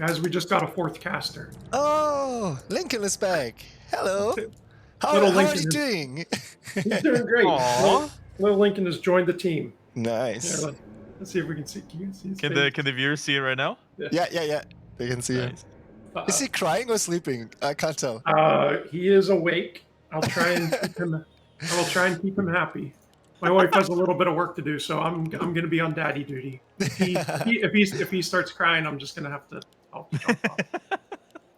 Guys, we just got a fourth caster. Oh, Lincoln is back. Hello. How Little are Lincoln you is- doing? He's doing great. Little Lincoln has joined the team. Nice. Here, let's see if we can see. Can you see his Can face? the viewers see it right now? Yeah. They can see Nice. him. Is he crying or sleeping? I can't tell. He is awake. I'll try and keep him. I will try and keep him happy. My wife has a little bit of work to do, so I'm going to be on daddy duty. If he starts crying, I'm just going to have to. I'll jump off.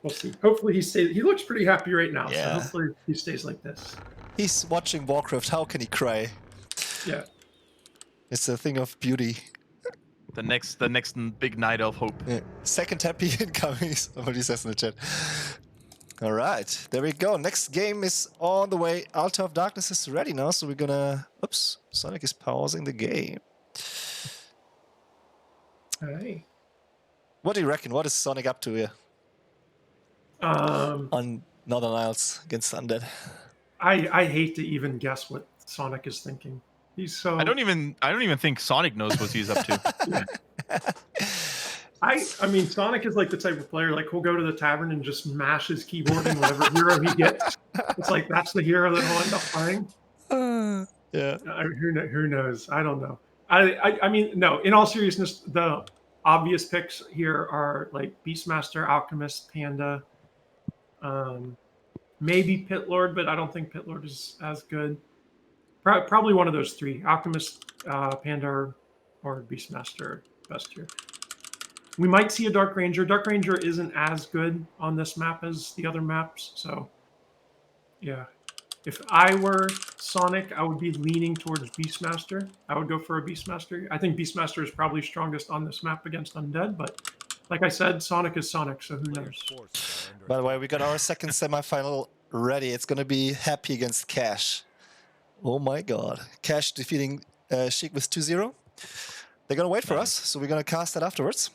We'll see. Hopefully he stays. He looks pretty happy right now, so hopefully he stays like this. He's watching Warcraft. How can he cry? Yeah. It's a thing of beauty. The next big night of hope. Yeah. Second happy incoming, somebody says in the chat. All right, there we go. Next game is on the way. Altar of Darkness is ready now, so we're gonna... Oops, Sonic is pausing the game. Hey. What do you reckon? What is Sonic up to here? On Northern Isles against Undead. I hate to even guess what Sonic is thinking. He's so... I don't even think Sonic knows what he's up to. I mean, Sonic is like the type of player, like, he'll go to the tavern and just mash his keyboard and whatever hero he gets. It's like, that's the hero that he'll end up playing. Yeah. Who knows? I don't know. I mean, no, in all seriousness, the obvious picks here are, like, Beastmaster, Alchemist, Panda, maybe Pit Lord, but I don't think Pit Lord is as good. Probably one of those three. Alchemist, Panda, or Beastmaster best here. We might see a Dark Ranger. Dark Ranger isn't as good on this map as the other maps, so yeah. If I were Sonic, I would be leaning towards Beastmaster. I would go for a Beastmaster. I think Beastmaster is probably strongest on this map against Undead, but like I said, Sonic is Sonic, so who knows? By the way, we got our second semifinal ready. It's gonna be Happy against Cash. Oh my god. Cash defeating Sheik with 2-0. They're gonna wait for us, so we're gonna cast that afterwards.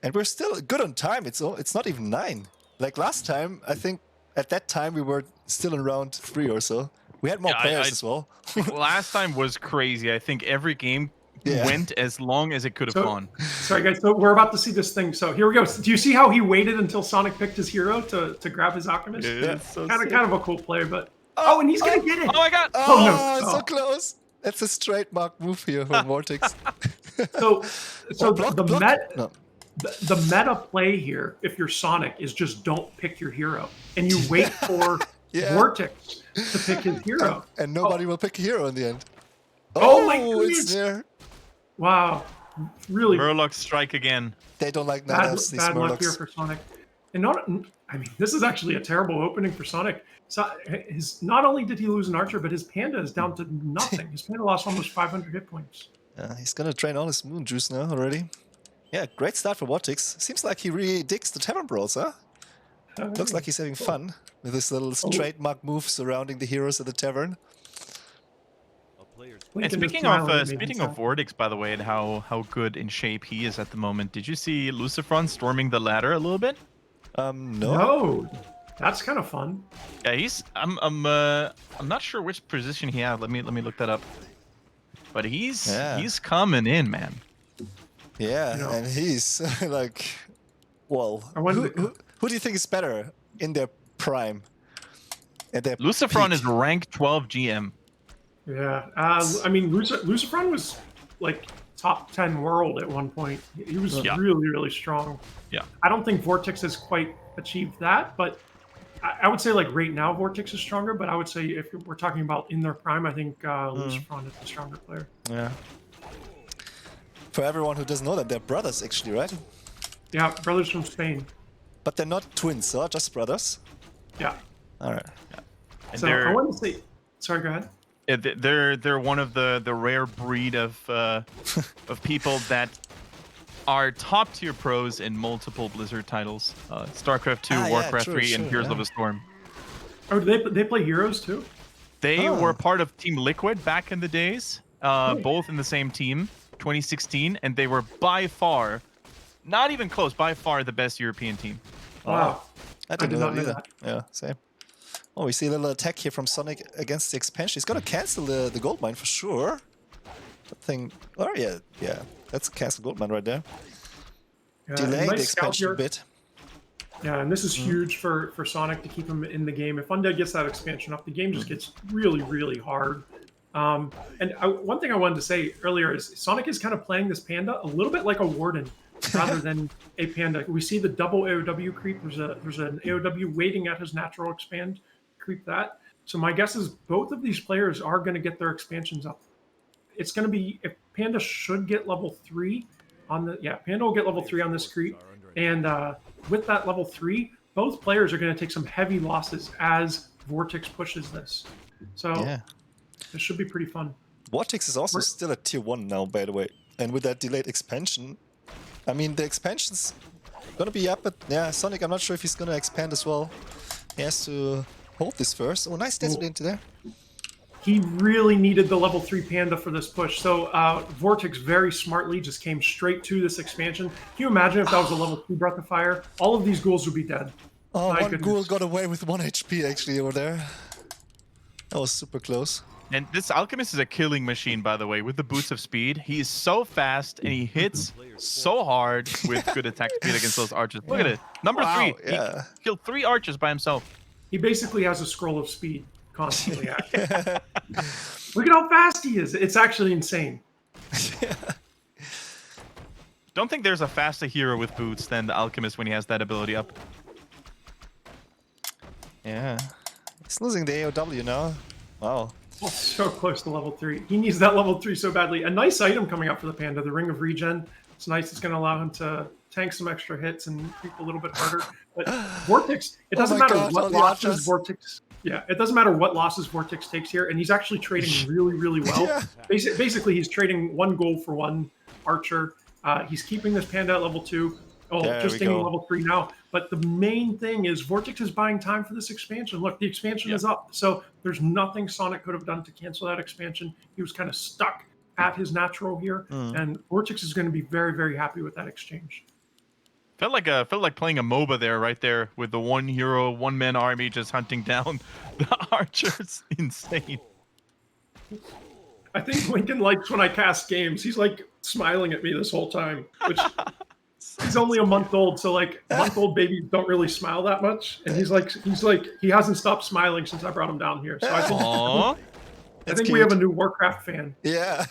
And we're still good on time. It's not even 9. Like last time, I think at that time we were still in round 3 or so. We had more players as well. Last time was crazy. I think every game went as long as it could have gone. Sorry guys, so we're about to see this thing. So here we go. Do you see how he waited until Sonic picked his hero to grab his Alchemist? Yeah, so kind of a cool play, but and he's gonna get it. Oh my god! Oh, no. So close. That's a trademark move here from Vortix. The meta play here, if you're Sonic, is just don't pick your hero. And you wait for Vortix to pick his hero. And nobody will pick a hero in the end. Oh my goodness! It's there. Wow. Really? Murloc strike again. They don't like bad luck here Murlocs. for Sonic. And I mean, this is actually a terrible opening for Sonic. So not only did he lose an archer, but his panda is down to nothing. His panda lost almost 500 hit points. He's gonna drain all his moon juice now already. Yeah, great start for Vortix. Seems like he really digs the Tavern Brawls, huh? Looks like he's having fun with his little trademark move surrounding the heroes of the tavern. And speaking of Vortix, by the way, and how good in shape he is at the moment, did you see Lucifron storming the ladder a little bit? No. That's kind of fun. Yeah, I'm not sure which position he had. Let me look that up. But he's coming in, man. Yeah, and he's like, well, who do you think is better in their prime? Lucifron is rank 12 GM. Yeah, I mean, Lucifron was like top 10 world at one point. He was really, really strong. Yeah. I don't think Vortix has quite achieved that, but I would say like right now Vortix is stronger, but I would say if we're talking about in their prime, I think Lucifron is the stronger player. Yeah. For everyone who doesn't know that, they're brothers actually, right? Yeah, brothers from Spain. But they're not twins, so just brothers? Yeah. All right. Yeah. And so I want to say, sorry, go ahead. Yeah, they're one of the rare breed of people that are top tier pros in multiple Blizzard titles. StarCraft 2, Warcraft 3, and Heroes of the Storm. Oh, do they play Heroes too? They were part of Team Liquid back in the days, both in the same team, 2016, and they were by far, not even close, by far the best European team. Wow. I didn't know that either. Yeah, same. Oh, we see a little attack here from Sonic against the expansion. He's gonna cancel the gold mine for sure. That thing. Oh yeah. That That's a Castle Goldman right there. Yeah, Delaying nice the scout expansion a here. bit. Yeah, and this is huge for Sonic to keep him in the game. If Undead gets that expansion up, the game just gets really, really hard. One thing I wanted to say earlier is Sonic is kind of playing this panda a little bit like a warden rather than a panda. We see the double AOW creep. There's an AOW waiting at his natural expand. Creep that. So my guess is both of these players are going to get their expansions up. It's going to be if Panda should get level 3 on the Panda will get level 3 on this creep, and with that level 3, both players are going to take some heavy losses as Vortix pushes this. So this should be pretty fun. Vortix is also still at tier 1 now, by the way, and with that delayed expansion, I mean the expansion's gonna be up, but yeah, Sonic, I'm not sure if he's gonna expand as well. He has to hold this first. Oh, nice desert into there. He really needed the level 3 panda for this push. So Vortix very smartly just came straight to this expansion. Can you imagine if that was a level 2 Breath of Fire? All of these ghouls would be dead. Oh, one ghoul got away with 1 HP actually over there. That was super close. And this Alchemist is a killing machine, by the way, with the boost of speed. He is so fast and he hits so hard with good attack speed against those archers. Look at it. Number 3. Yeah. He killed 3 archers by himself. He basically has a scroll of speed constantly active. Look at how fast he is. It's actually insane. Don't think there's a faster hero with boots than the Alchemist when he has that ability up. Yeah. He's losing the AOW now. Wow. Oh, so close to level 3. He needs that level 3 so badly. A nice item coming up for the Panda, the Ring of Regen. It's nice. It's going to allow him to tank some extra hits and creep a little bit harder. But Vortix, it doesn't matter what losses Vortix. Yeah, it doesn't matter what losses Vortix takes here, and he's actually trading really, really well. Basically, he's trading 1 gold for 1 archer. He's keeping this Panda at level 2. Oh, just getting level 3 now. But the main thing is Vortix is buying time for this expansion. Look, the expansion is up. So there's nothing Sonic could have done to cancel that expansion. He was kind of stuck at his natural here. And Vortix is going to be very, very happy with that exchange. Felt like playing a MOBA there, right there, with the 1 hero, 1-man army just hunting down the archers. Insane. I think Lincoln likes when I cast games. He's like smiling at me this whole time, which he's only a month old, so like month-old babies don't really smile that much. And he's like he hasn't stopped smiling since I brought him down here. So I think we have a new Warcraft fan. Yeah.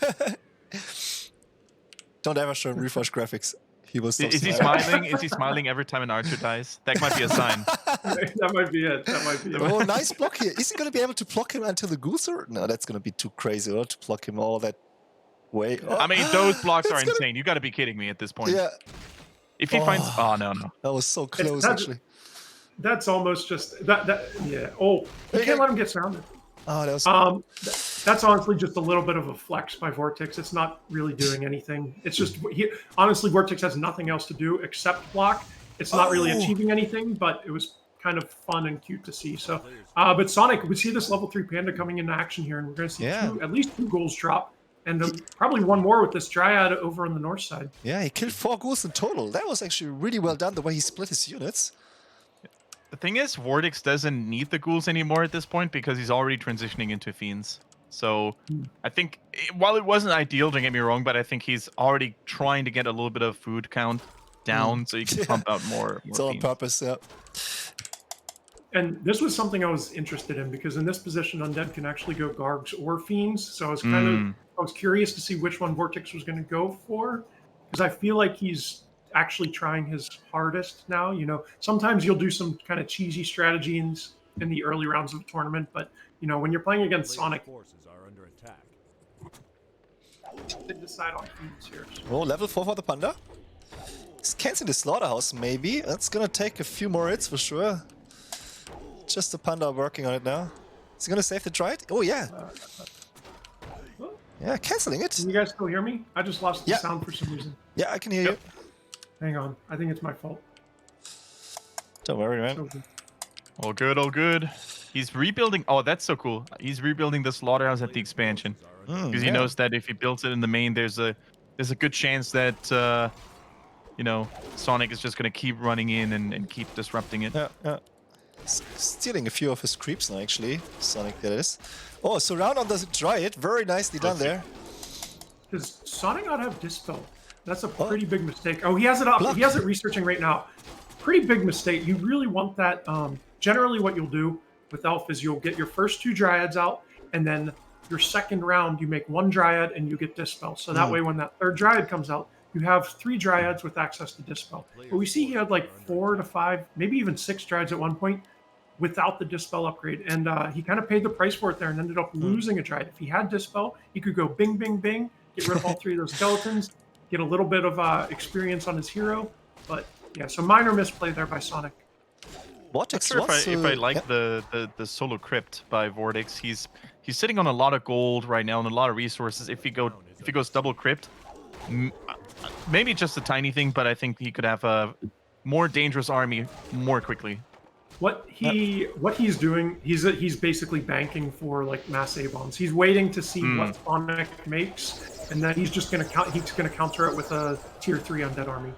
Don't ever show him Reforged graphics. He will stop Is he smiling? Is he smiling every time an archer dies? That might be a sign. That might be it. That might be it. Oh, nice block here. Is he going to be able to block him until the ghouls are? No, that's going to be too crazy to block him all that way. Oh. I mean, those blocks are insane. You got to be kidding me at this point. Yeah. If he finds... Oh, no. That was so close, actually. That's almost just... Yeah. Oh, you can't let him get surrounded. Oh, that was... That's honestly just a little bit of a flex by Vortix. It's not really doing anything. It's just... honestly, Vortix has nothing else to do except block. It's not really achieving anything, but it was kind of fun and cute to see. So, but Sonic, we see this level 3 Panda coming into action here, and we're going to see at least 2 ghouls drop. And probably 1 more with this Dryad over on the north side. Yeah, he killed 4 ghouls in total. That was actually really well done, the way he split his units. The thing is, Vortix doesn't need the ghouls anymore at this point because he's already transitioning into fiends. So I think, while it wasn't ideal, don't get me wrong, but I think he's already trying to get a little bit of food count down so he can pump out more It's all on purpose, yeah. And this was something I was interested in because in this position, Undead can actually go Gargs or Fiends. So I was I was curious to see which one Vortix was going to go for because I feel like he's actually trying his hardest now. You know, sometimes you'll do some kind of cheesy strategy in the early rounds of a tournament, but you know, when you're playing against Sonic, they decide on Fiends here. Oh, level 4 for the Panda. He's canceling the Slaughterhouse, maybe. That's gonna take a few more hits for sure. Just the Panda working on it now. Is he gonna save the Dryad? Oh, yeah. Yeah, canceling it. Can you guys still hear me? I just lost the sound for some reason. Yeah, I can hear you. Hang on. I think it's my fault. Don't worry, man. So good. All good, all good. He's rebuilding... Oh, that's so cool. He's rebuilding the slaughterhouse at the expansion. Because he knows that if he builds it in the main, there's a good chance that, you know, Sonic is just going to keep running in and keep disrupting it. Yeah. Stealing a few of his creeps now, actually. Sonic, that is. Oh, surround on the Dryad. Very nicely done there. Does Sonic not have Dispel? That's a pretty big mistake. Oh, he has it up. Block. He has it researching right now. Pretty big mistake. You really want that. Generally, what you'll do with Elf is you'll get your first 2 Dryads out, and then your second round, you make 1 Dryad and you get Dispel. So that way, when that 3rd Dryad comes out, you have 3 Dryads with access to Dispel. But we see he had like 4 to 5, maybe even 6 Dryads at one point without the Dispel upgrade. And he kind of paid the price for it there and ended up losing a Dryad. If he had Dispel, he could go bing, bing, bing, get rid of all 3 of those skeletons, get a little bit of experience on his hero. But yeah, so minor misplay there by Sonik. Vortix Not sure if I like the solo crypt by Vortix. He's sitting on a lot of gold right now and a lot of resources. If he goes double crypt, maybe just a tiny thing, but I think he could have a more dangerous army more quickly. What he's doing, he's basically banking for like mass A-bombs. He's waiting to see what Sonik makes, and then he's just gonna counter it with a tier 3 undead army.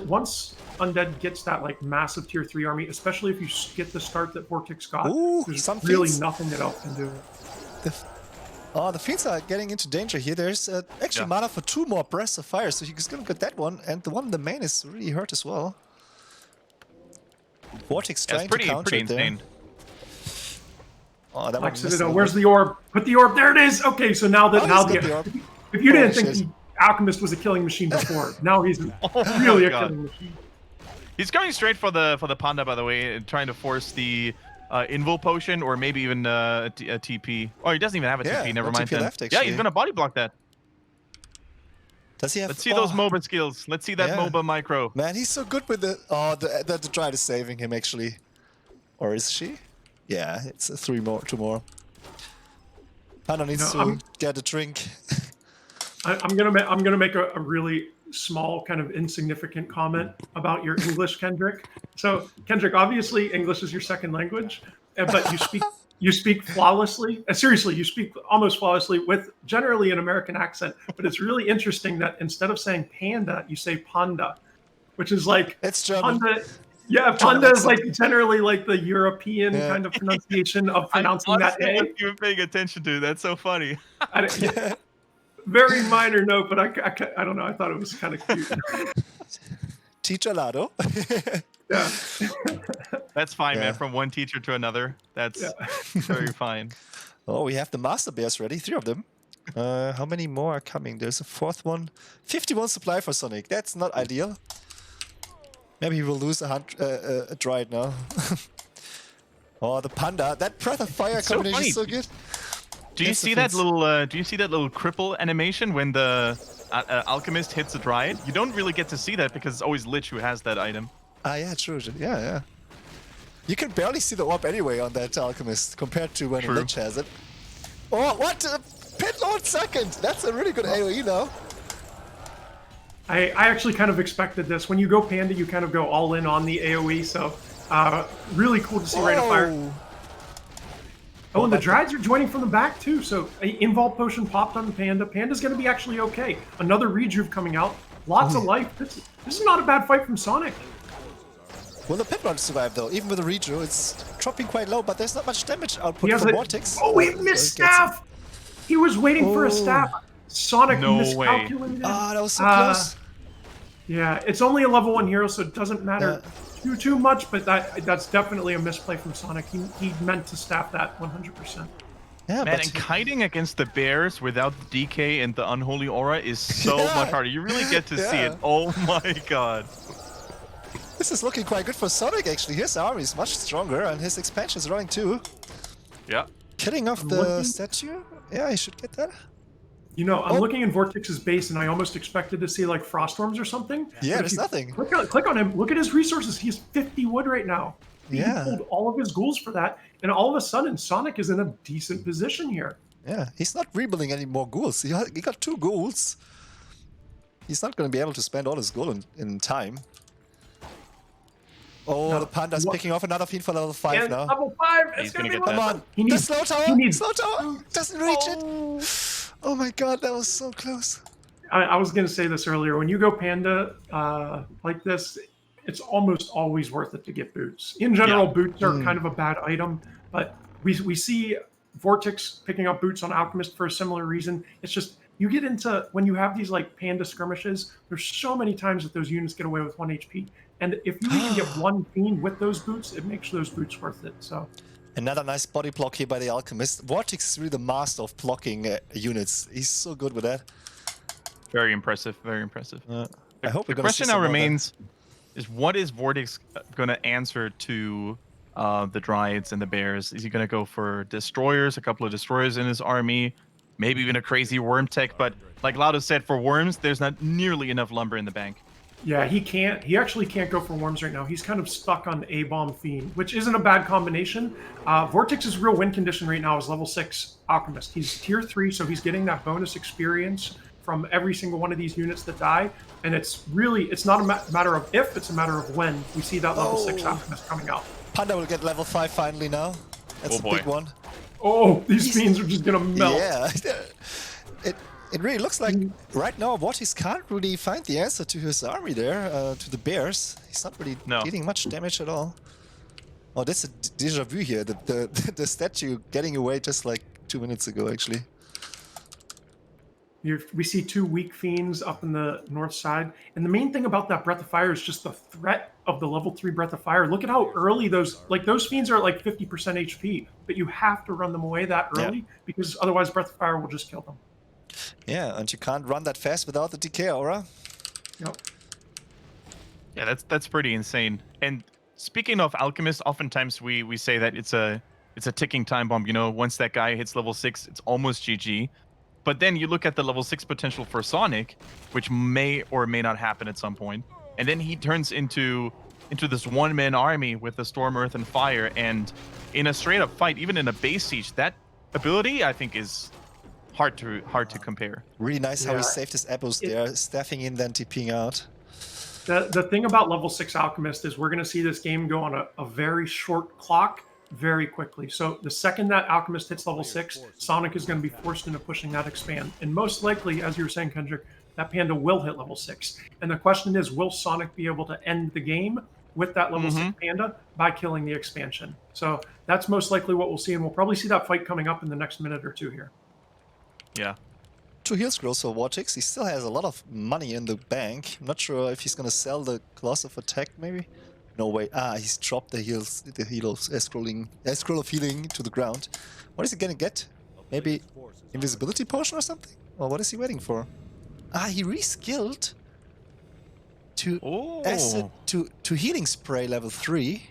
Once undead gets that like massive tier 3 army, especially if you get the start that Vortix got, there's really nothing that Elf can do. The Fiends are getting into danger here. There's actually mana for 2 more Breaths of Fire, so he's gonna get that one, and the one in the main is really hurt as well. Vortix trying to counter it there. Oh, that one missed. Where's the orb? Put the orb. There it is. Okay, so now the orb. If you didn't think the Alchemist was a killing machine before, now he's really a killing machine. He's going straight for the Panda, by the way, trying to force the Invul Potion or maybe even a TP. Oh, he doesn't even have a TP. Never mind. Yeah, he's gonna body block that. Does he have? Let's see those MOBA skills. Let's see that MOBA micro. Man, he's so good with the. Oh, the Dryad is saving him actually, or is she? Yeah, it's 2 more. Panda needs to get a drink. I'm gonna make a really small, kind of insignificant comment about your English, Kendrick. So, Kendrick, obviously English is your second language, but you speak flawlessly. Seriously, you speak almost flawlessly with generally an American accent. But it's really interesting that instead of saying panda, you say panda, which is like it's German. Panda. Yeah, panda is like generally like the European kind of pronunciation of pronouncing that A. You were paying attention to. That's so funny. Very minor note, but I don't know. I thought it was kind of cute. Teacher Lado. Yeah. That's fine, man. From one teacher to another. That's very fine. Oh, we have the Master Bears ready. 3 of them. How many more are coming? There's a 4th one. 51 supply for Sonik. That's not ideal. Maybe he will lose a Dryad now. Oh, the Panda. That Breath of Fire combination is so good. Do you see that little? Do you see that little cripple animation when the Alchemist hits a Dryad? You don't really get to see that because it's always Lich who has that item. Ah, yeah, true. Yeah. You can barely see the orb anyway on that Alchemist compared to when a Lich has it. Oh, what? Pit Lord second! That's a really good AoE now. I actually kind of expected this. When you go Panda, you kind of go all in on the AoE, so really cool to see Rite of Fire. Oh, and the Dryads are joining from the back too, so Invul Potion popped on the Panda. Panda's going to be actually okay. Another Rejuve coming out. Lots of life. This is not a bad fight from Sonik. Will the Pit Lord survive though? Even with the Rejuve, it's dropping quite low, but there's not much damage output from Vortix. Oh, he missed staff! He was waiting for a staff. Sonik miscalculated. Ah, that was so close. Yeah, it's only a level 1 hero, so it doesn't matter too much, but that's definitely a misplay from Sonik. He meant to staff that 100%. Yeah, man, and kiting against the bears without the DK and the Unholy Aura is so much harder. You really get to see it. Oh my god. This is looking quite good for Sonik, actually. His army is much stronger, and his expansion is running too. Yeah. Killing off the statue? Yeah, he should get that. You know, I'm looking in Vortix's base, and I almost expected to see like frost storms or something. Yeah, there's nothing. Click on him. Look at his resources. He has 50 wood right now. He pulled all of his ghouls for that, and all of a sudden, Sonik is in a decent position here. Yeah, he's not rebuilding any more ghouls. He got 2 ghouls. He's not going to be able to spend all his gold in time. Oh, the Panda's picking off another fiend for level 5 now. Level 5. He's going to get Come that. on. The slow tower. Slow tower. Doesn't reach it. Oh my god, that was so close. I was going to say this earlier. When you go Panda like this, it's almost always worth it to get boots. In general, boots are kind of a bad item, but we see Vortix picking up boots on Alchemist for a similar reason. It's just you get into when you have these like panda skirmishes, there's so many times that those units get away with 1 HP. And if you even get one fiend with those boots, it makes those boots worth it. So another nice body block here by the Alchemist. Vortix is really the master of blocking units. He's so good with that. Very impressive. Very impressive. I hope the question now remains is what is Vortix going to answer to the Dryads and the Bears? Is he going to go for destroyers, a couple of destroyers in his army, maybe even a crazy worm tech? But like Laudo said, for worms, there's not nearly enough lumber in the bank. yeah, he can't. He actually can't go for worms right now. He's kind of stuck on A-Bomb Fiend, which isn't a bad combination. Vortix's real win condition right now is level 6 Alchemist. He's tier 3, so he's getting that bonus experience from every single one of these units that die. And it's not a matter of if, it's a matter of when we see that level 6 Alchemist coming out. Panda will get level 5 finally now. That's a big one. Oh, these fiends are just going to melt. Yeah. It really looks like right now Vortix can't really find the answer to his army there, to the Bears. He's not really dealing much damage at all. Oh, that's a deja vu here. The statue getting away just like 2 minutes ago, actually. We see 2 weak fiends up in the north side. And the main thing about that Breath of Fire is just the threat of the level 3 Breath of Fire. Look at how early those fiends are at like 50% HP. But you have to run them away that early because otherwise Breath of Fire will just kill them. Yeah, and you can't run that fast without the decay aura. Yep. Yeah, that's pretty insane. And speaking of Alchemist, oftentimes we say that it's a ticking time bomb. You know, once that guy hits level 6, it's almost GG. But then you look at the level 6 potential for Sonik, which may or may not happen at some point. And then he turns into this one-man army with the Storm, Earth, and Fire. And in a straight-up fight, even in a base siege, that ability, I think, is hard to compare. Really nice how he saved his Abos there, staffing in, then TPing out. The thing about level 6 Alchemist is we're going to see this game go on a very short clock very quickly. So the second that Alchemist hits level 6, Sonik is going to be forced into pushing that expand. And most likely, as you were saying, Kendrick, that Panda will hit level 6. And the question is, will Sonik be able to end the game with that level 6 Panda by killing the expansion? So that's most likely what we'll see, and we'll probably see that fight coming up in the next minute or two here. Yeah. 2 heal scrolls for Vortix. He still has a lot of money in the bank. I'm not sure if he's gonna sell the Gloss of Attack, maybe? No way. He's dropped the scroll of healing to the ground. What is he gonna get? Maybe invisibility potion or something? Or what is he waiting for? He reskilled to acid to healing spray level 3.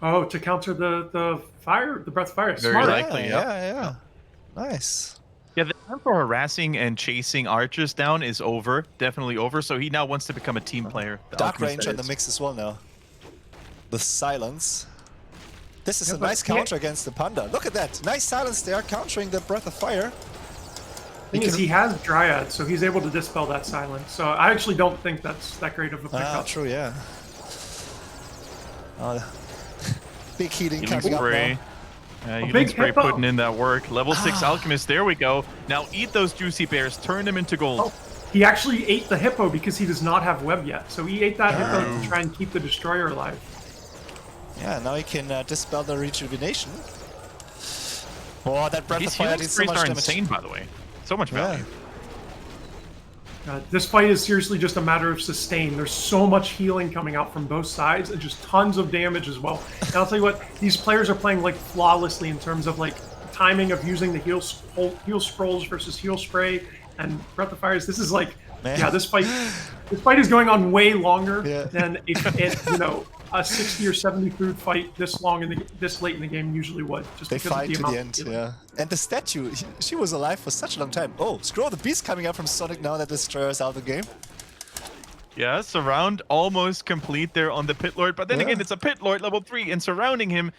Oh, to counter the fire, the breath of fire. Very Smart. likely, yeah. Nice. Yeah, the time for harassing and chasing archers down is over. Definitely over. So he now wants to become a team player. Dark Range on the mix as well now. The silence. This is a nice counter against the Panda. Look at that. Nice silence there, countering the Breath of Fire. The thing is, he has Dryad, so he's able to dispel that silence. So I actually don't think that's that great of a pickup. True, yeah. Big healing coming up now. Healing spray putting in that work. Level 6 Alchemist, there we go. Now eat those juicy bears, turn them into gold. Oh, he actually ate the hippo because he does not have web yet. So he ate that hippo to try and keep the destroyer alive. Yeah, now he can dispel the rejuvenation. Oh, that Breath of Fire did so much damage. Insane, by the way. So much value. This fight is seriously just a matter of sustain. There's so much healing coming out from both sides and just tons of damage as well. And I'll tell you what, these players are playing like flawlessly in terms of like timing of using the heal scrolls versus heal spray and Breath of Fires. This is like, this fight is going on way longer than a 60 or 70 food fight this late in the game usually would. Just they because fight of the to the end, And the statue, she was alive for such a long time. Oh, Scroll the Beast coming up from Sonik now that Destroyer's out of the game. Yeah, surround almost complete there on the Pit Lord, but then again, it's a Pit Lord level 3, and surrounding him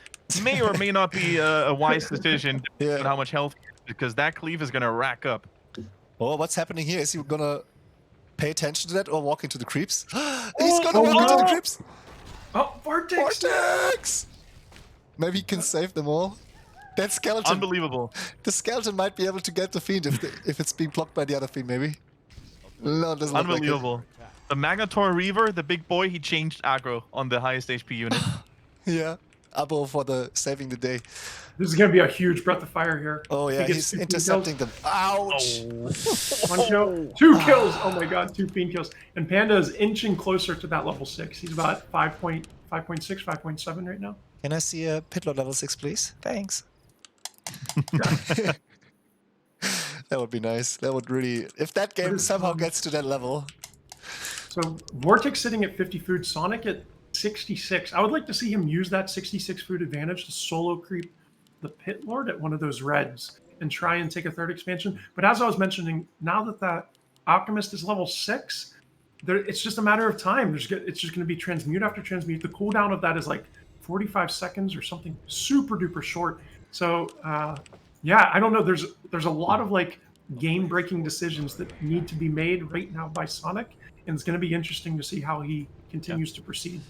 may or may not be a wise decision depending on how much health, because that cleave is going to rack up. Oh, what's happening here? Is he going to pay attention to that or walk into the creeps? He's going to walk into the creeps! Oh, Vortix! Vortix! Maybe he can save them all. That skeleton. Unbelievable. The skeleton might be able to get the fiend if it's being blocked by the other fiend, maybe. No, it doesn't look like it. Unbelievable. The Magnetor Reaver, the big boy, he changed aggro on the highest HP unit. Yeah. Abo for the saving the day. This is going to be a huge breath of fire here. Oh yeah, he's intercepting them. Ouch! One kill, 2 kills. Oh my god, 2 fiend kills. And Panda is inching closer to that level 6. He's about 5.6, 5.7 right now. Can I see a Pitlord level 6, please? Thanks. That would be nice. That would really... If that game somehow gets to that level... So Vortix sitting at 50 food, Sonic at 66. I would like to see him use that 66 food advantage to solo creep the Pit Lord at one of those reds and try and take a 3rd expansion. But as I was mentioning, now that that Alchemist is level 6, it's just a matter of time. It's just going to be transmute after transmute. The cooldown of that is like 45 seconds or something super duper short. So yeah, I don't know. There's a lot of like game-breaking decisions that need to be made right now by Sonic, and it's going to be interesting to see how he continues to proceed.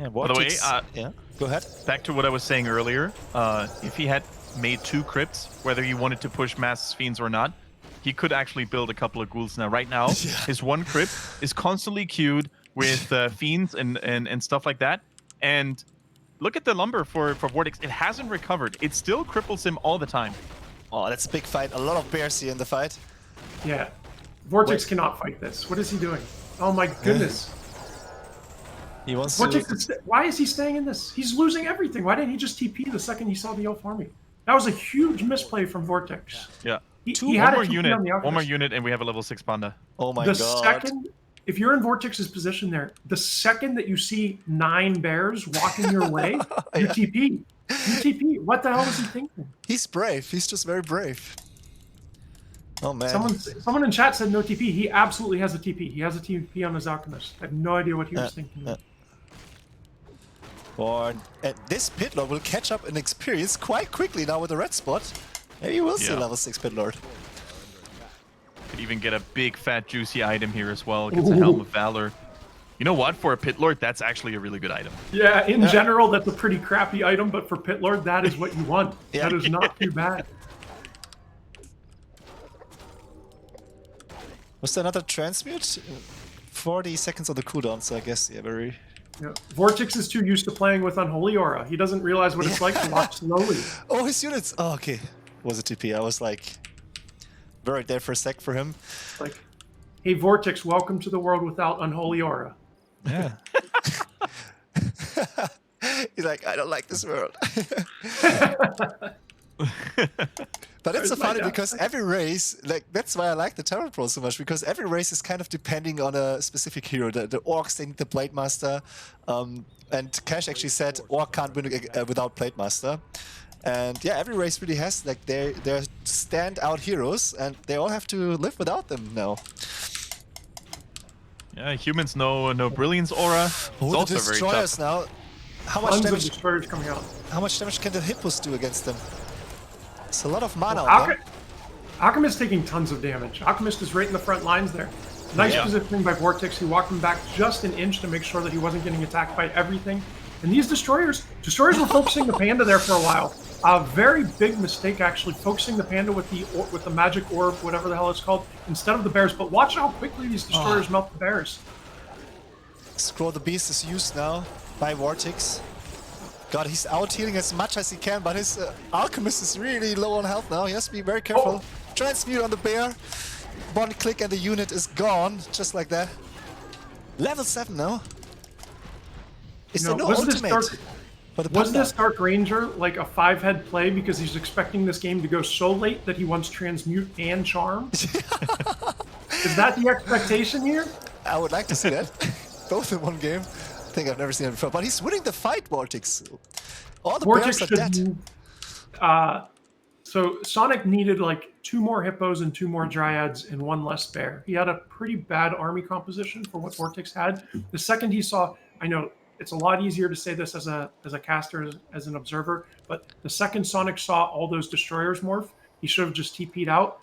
Yeah, by the way, yeah, go ahead. Back to what I was saying earlier. If he had made 2 crypts, whether he wanted to push mass fiends or not, he could actually build a couple of ghouls now. Right now, his 1 crypt is constantly queued with fiends and stuff like that. And look at the lumber for Vortix. It hasn't recovered. It still cripples him all the time. Oh, that's a big fight. A lot of bears here in the fight. Yeah. Vortix cannot fight this. What is he doing? Oh my goodness. He wants Vortix why is he staying in this? He's losing everything. Why didn't he just TP the second he saw the elf army? That was a huge misplay from Vortix. Yeah. He had one more unit, and we have a level 6 Panda. Oh my god. Second, if you're in Vortix's position there, the second that you see 9 bears walking your way, you TP. You TP. What the hell was he thinking? He's brave. He's just very brave. Oh man. Someone in chat said no TP. He absolutely has a TP. He has a TP on his Alchemist. I have no idea what he was thinking. And this Pit Lord will catch up in experience quite quickly now with the red spot. Maybe we'll see level 6 Pit Lord. Could even get a big, fat, juicy item here as well. Gets a Helm of Valor. You know what? For a Pit Lord, that's actually a really good item. Yeah, in general, that's a pretty crappy item, but for Pit Lord, that is what you want. That is not too bad. Was there another transmute? 40 seconds on the cooldown, so I guess, very... Yeah. Vortix is too used to playing with Unholy Aura. He doesn't realize what it's like to walk slowly. Oh, his units! Oh, okay. Was a TP. I was like... worried there for a sec for him. Like, hey, Vortix, welcome to the world without Unholy Aura. Yeah. He's like, I don't like this world. But it's so funny because every race, like that's why I like the Tavern Brawl so much, because every race is kind of depending on a specific hero. The Orcs, they need the Blade Master, and Cash actually said Orc can't win without Blade Master. And yeah, every race really has like their standout heroes, and they all have to live without them now. Yeah, humans no Brilliance Aura. Oh, the destroyers now. How much damage? Destroyers coming out. How much damage can the Hippos do against them? It's a lot of mana. Alchemist taking tons of damage. Alchemist is right in the front lines there. Nice positioning by Vortix. He walked him back just an inch to make sure that he wasn't getting attacked by everything. And these destroyers were focusing the Panda there for a while. A very big mistake, actually, focusing the Panda with the magic orb, whatever the hell it's called, instead of the bears. But watch how quickly these destroyers melt the bears. Scroll the Beast is used now by Vortix. God, he's out healing as much as he can, but his Alchemist is really low on health now. He has to be very careful. Transmute on the bear. One click and the unit is gone, just like that. Level 7 now. Is there no ultimate? Was this Dark Ranger like a 5-head play because he's expecting this game to go so late that he wants Transmute and Charm? Is that the expectation here? I would like to see that. Both in one game. I think I've never seen it before. But he's winning the fight, Vortix. All the bears are dead. So Sonic needed like 2 more Hippos and 2 more Dryads and 1 less bear. He had a pretty bad army composition for what Vortix had. The second he saw, I know it's a lot easier to say this as a caster, as an observer, but the second Sonic saw all those destroyers morph, he should have just TP'd out.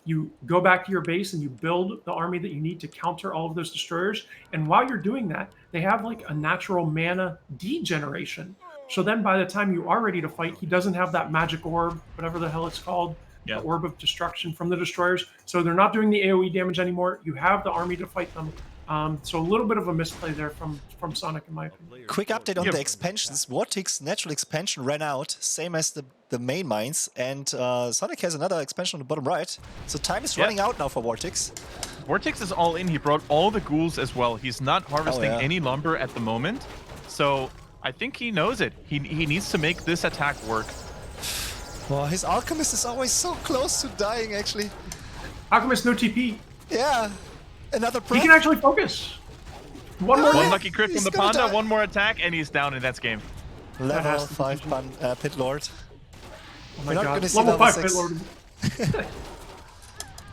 You go back to your base and you build the army that you need to counter all of those destroyers. And while you're doing that, they have like a natural mana degeneration. So then by the time you are ready to fight, he doesn't have that magic orb, whatever the hell it's called, the orb of destruction from the destroyers. So they're not doing the AoE damage anymore. You have the army to fight them. So a little bit of a misplay there from Sonik, in my opinion. Quick update on Yeah. the expansions. Vortix natural expansion ran out, same as the main mines, and Sonic has another expansion on the bottom right. So time is running out now for Vortix. Vortix is all in. He brought all the ghouls as well. He's not harvesting any lumber at the moment. So I think he knows it. He needs to make this attack work. Well, his Alchemist is always so close to dying, actually. Alchemist, no TP. Yeah. Another He breath. can actually focus. One more. One lucky crit from He's the gonna Panda, die. one more attack, and he's down, and that's game. Level has to 5 Pit Lord. Oh my We're not god. gonna see Level level 5 Pit Lord.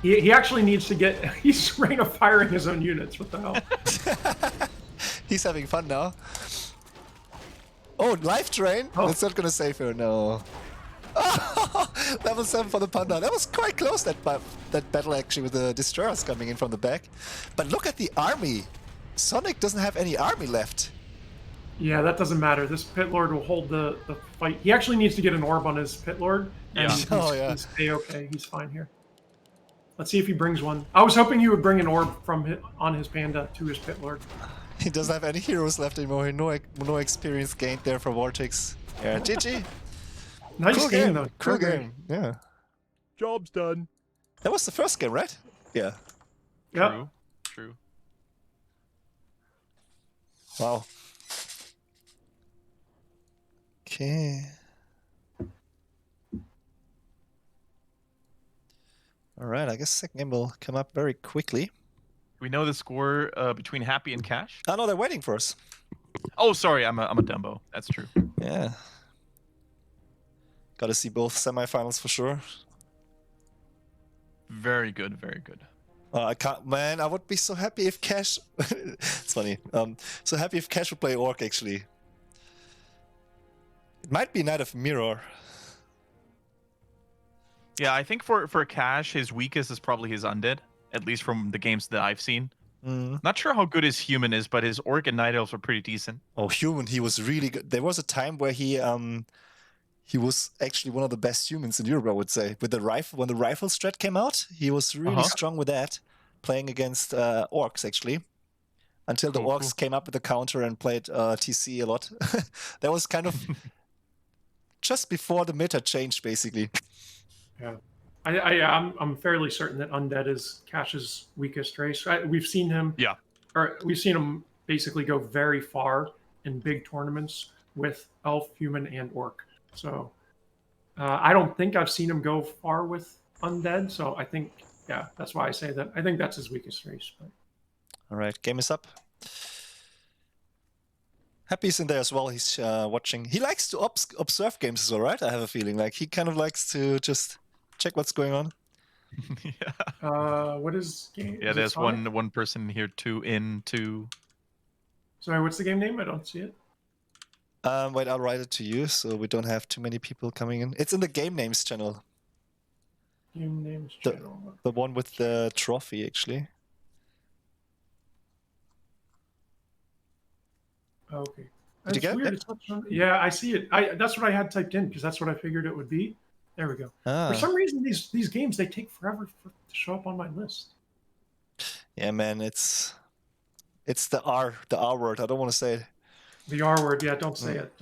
He actually needs to get. He's Ring of Firing his own units. What the hell? He's having fun now. Oh, life drain? Oh. That's not gonna save her, no. Level 7 for the Panda. That was quite close, that battle actually, with the destroyers coming in from the back. But look at the army. Sonic doesn't have any army left. Yeah, that doesn't matter. This Pit Lord will hold the fight. He actually needs to get an orb on his Pit Lord. And Yeah. he's, Oh, yeah. he's A-okay. He's fine here. Let's see if he brings one. I was hoping he would bring an orb on his Panda to his Pit Lord. He doesn't have any heroes left anymore. No experience gained there for Vortix. Yeah, GG. Nice Cool game, game. though. Cool Very game. Yeah. Job's done. That was the first game, right? Yeah. Yep. True. True. Wow. Okay. All right, I guess second game will come up very quickly. We know the score between Happy and Cash. Oh no, they're waiting for us. Oh, sorry, I'm a Dumbo. That's true. Yeah. Got to see both semifinals for sure. Very good, very good. I can't, man. I would be so happy if Cash. It's funny. So happy if Cash would play Orc actually. It might be Knight of Mirror. Yeah, I think for Cash, his weakest is probably his Undead, at least from the games that I've seen. Not sure how good his Human is, but his Orc and Night Elves are pretty decent. Oh, Human, he was really good. There was a time where he was actually one of the best humans in Europe, I would say. With the rifle, when the rifle strat came out, he was really strong with that, playing against Orcs actually. Until the Orcs came up with a counter and played TC a lot. That was kind of just before the meta changed, basically. Yeah. I'm fairly certain that Undead is Cash's weakest race. We've seen him. Yeah. Or we've seen him basically go very far in big tournaments with Elf, Human, and Orc. So I don't think I've seen him go far with Undead. So I think, yeah, that's why I say that. I think that's his weakest race. But... All right, game is up. Happy's in there as well. He's watching. He likes to observe games as well, right? I have a feeling like he kind of likes to just check what's going on. Yeah. What is game? Yeah, is there's it Sonic? one person here, two in, two. Sorry, what's the game name? I don't see it. Wait, I'll write it to you so we don't have too many people coming in. It's in the game names channel. Game names The- channel. The one with the trophy, actually. Okay. Did you get weird. it? It's not showing- Yeah, I see it. That's what I had typed in because that's what I figured it would be. There we go. Ah. For some reason, these games they take forever to show up on my list. Yeah, man, it's the R word. I don't want to say it. The R word, yeah, don't say it.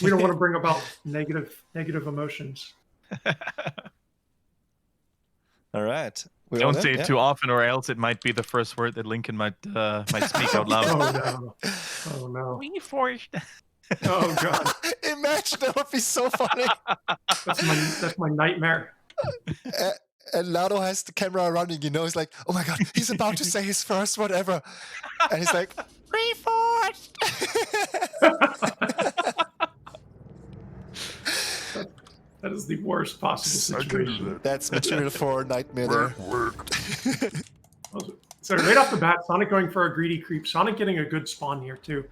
We don't want to bring about negative emotions. All right. We all Don't in? say it Yeah. too often, or else it might be the first word that Lincoln might speak out loud. Oh no! Oh no! Reforged. Oh god! Imagine, that would be so funny. That's my nightmare. And Lado has the camera running, you know, he's like, oh my god, he's about to say his first word ever. And he's like, Reforged! That is the worst possible situation. That's material for nightmare there. So right off the bat, Sonic going for a greedy creep. Sonic getting a good spawn here too.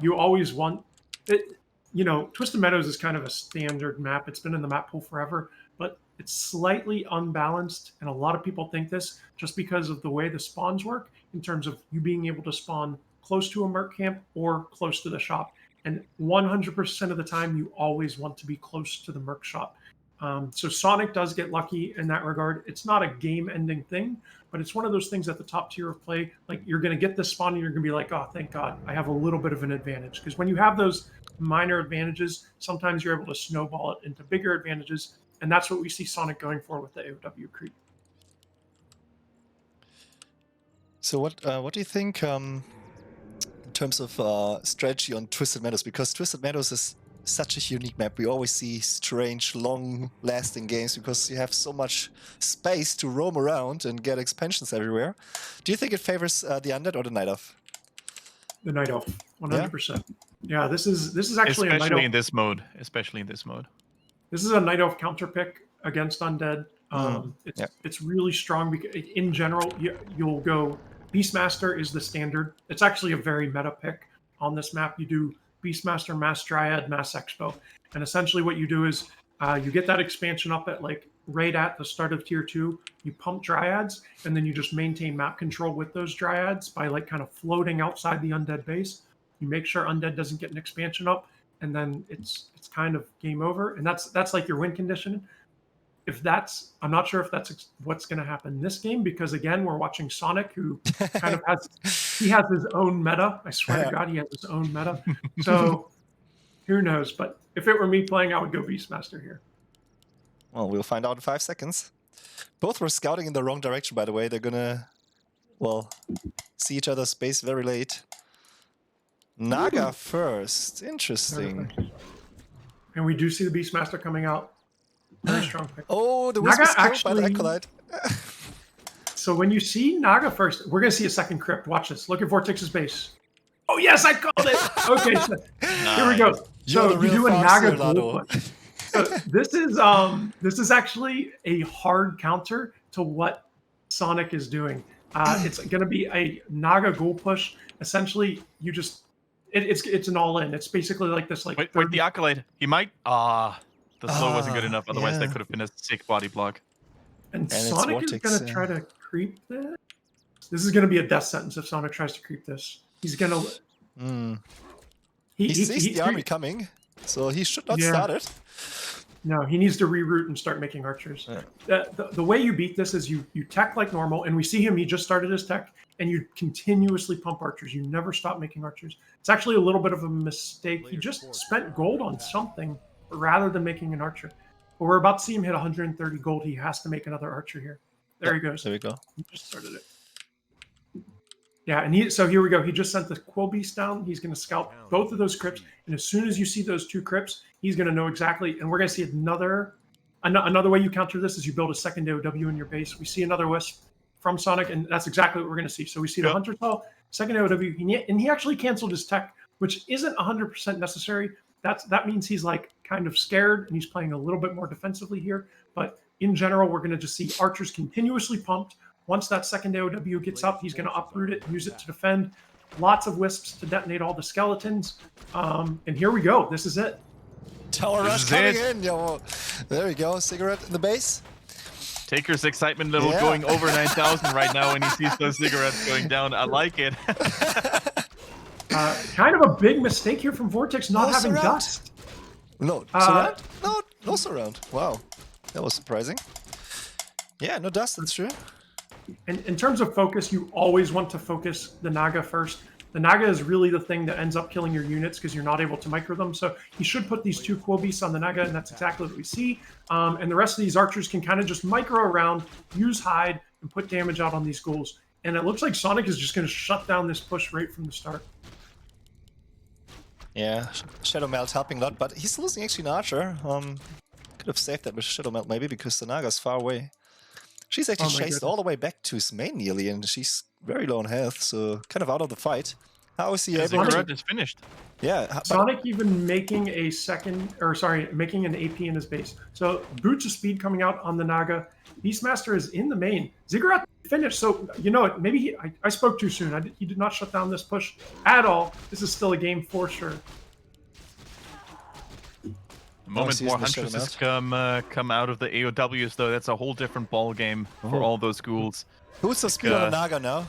You always want it. You know, Twisted Meadows is kind of a standard map. It's been in the map pool forever, but it's slightly unbalanced, and a lot of people think this just because of the way the spawns work in terms of you being able to spawn close to a merc camp or close to the shop. And 100% of the time, you always want to be close to the merc shop. So Sonic does get lucky in that regard. It's not a game-ending thing, but it's one of those things at the top tier of play. Like you're going to get this spawn and you're going to be like, oh, thank God, I have a little bit of an advantage. Because when you have those minor advantages, sometimes you're able to snowball it into bigger advantages. And that's what we see Sonic going for with the AOW creep. So what do you think in terms of strategy on Twisted Meadows? Because Twisted Meadows is such a unique map. We always see strange, long-lasting games because you have so much space to roam around and get expansions everywhere. Do you think it favors the Undead or the Night Elf? The Night Elf, 100%. Yeah, this is actually a Night especially Elf. in this mode. Especially in this mode. This is a Night Elf counter pick against Undead. It's really strong because in general you'll go Beastmaster is the standard. It's actually a very meta pick on this map. You do Beastmaster, Mass Dryad, Mass Expo. And essentially what you do is you get that expansion up at like right at the start of tier 2, you pump Dryads, and then you just maintain map control with those Dryads by like kind of floating outside the Undead base. You make sure Undead doesn't get an expansion up, and then it's kind of game over. And that's like your win condition. I'm not sure if that's what's going to happen this game, because again, we're watching Sonic, who kind of has his own meta. I swear to God, he has his own meta. So who knows? But if it were me playing, I would go Beastmaster here. Well, we'll find out in 5 seconds. Both were scouting in the wrong direction, by the way. They're gonna, see each other's base very late. Naga first. Interesting. And we do see the Beastmaster coming out. Very strong pick. Oh, the Wisp is killed by the Acolyte. So when you see Naga first, we're going to see a second crypt. Watch this. Look at Vortix's base. Oh, yes, I called it. Okay, so here we go. So you do a Naga ghoul push. So this is actually a hard counter to what Sonic is doing. It's going to be a Naga ghoul push. Essentially, you just it's an all-in. It's basically like this. Like wait, the Acolyte. He might. The slow wasn't good enough. Otherwise, that could have been a sick body block. And Sonic is going to try to creep this. This is going to be a death sentence if Sonic tries to creep this. He's going to... He sees the army coming, so he should not start it. No, he needs to reroute and start making archers. Yeah. The way you beat this is you tech like normal, and we see him, he just started his tech, and you continuously pump archers. You never stop making archers. It's actually a little bit of a mistake. He just spent gold on something rather than making an archer. But we're about to see him hit 130 gold. He has to make another archer here. There he goes. There we go. He just started it. Yeah, and so here we go. He just sent the Quill Beast down. He's going to scout both of those crypts. And as soon as you see those 2 crypts, he's going to know exactly. And we're going to see another way you counter this is you build a second AOW in your base. We see another Wisp from Sonic, and that's exactly what we're going to see. So we see the Hunter Tall, second AOW, and he actually canceled his tech, which isn't 100% necessary. That means he's like kind of scared, and he's playing a little bit more defensively here. But in general, we're going to just see archers continuously pumped. Once that second AOW gets up, he's going to uproot it and use it to defend. Lots of Wisps to detonate all the skeletons. And here we go. This is it. Tower rush coming in. Yo, there we go. Cigarette in the base. Taker's excitement level going over 9,000 right now when he sees those cigarettes going down. I like it. Kind of a big mistake here from Vortix not having surround. dust. No, surround? No surround. Wow, that was surprising. Yeah, no dust, that's true. And in terms of focus, you always want to focus the Naga first. The Naga is really the thing that ends up killing your units because you're not able to micro them. So he should put these 2 Quill Beasts on the Naga, and that's exactly what we see. And the rest of these archers can kind of just micro around, use hide, and put damage out on these ghouls. And it looks like Sonic is just going to shut down this push right from the start. Yeah, Shadow Melt helping a lot, but he's losing actually an archer. Could have saved that with Shadow Melt maybe because the Naga's far away. She's actually chased all the way back to his main nearly, and she's very low on health, so kind of out of the fight. How is he able to... is finished. Yeah. Sonic even making making an AP in his base. So Boots of Speed coming out on the Naga. Beastmaster is in the main. Ziggurat finished, so you know it. Maybe I spoke too soon. He did not shut down this push at all. This is still a game for sure. The moment more Huntresses come out of the AOWs, though, that's a whole different ball game for all those ghouls. Who's the speed on Naga now?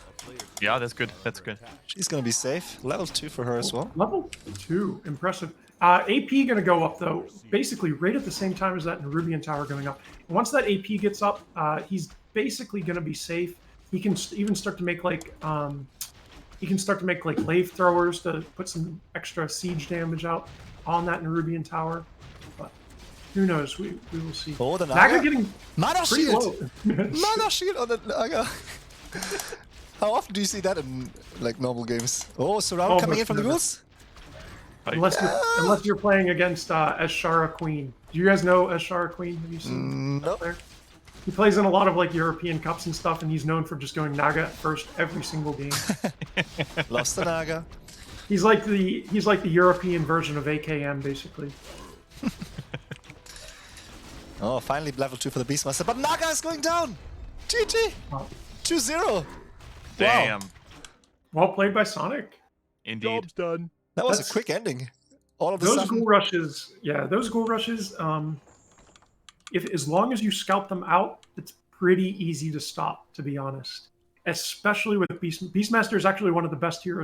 Yeah, that's good. That's good. She's gonna be safe. Level 2 for her as well. Level 2, impressive. AP going to go up, though, basically right at the same time as that Nerubian Tower going up. Once that AP gets up, he's basically going to be safe. He can even start to make, like, lave throwers to put some extra siege damage out on that Nerubian Tower. But who knows? We will see. Oh, the Naga Naga. getting Mana pretty shield! low. Mana shield on the Naga. How often do you see that in like normal games? Oh, Surround coming in from the never. ghouls? Unless you're playing against Eshara Queen. Do you guys know Eshara Queen? Have you seen Nope. there? He plays in a lot of like European cups and stuff, and he's known for just going Naga at first every single game. Lost the Naga. He's like the European version of AKM, basically. Oh, finally level 2 for the Beastmaster, but Naga is going down! GG! Wow. 2-0! Damn. Well played by Sonik. Indeed. Job's done. That was That's- a quick ending. All of a Those sudden. ghoul rushes, those ghoul rushes. If as long as you scout them out, it's pretty easy to stop. To be honest, especially with Beastmaster is actually one of the best heroes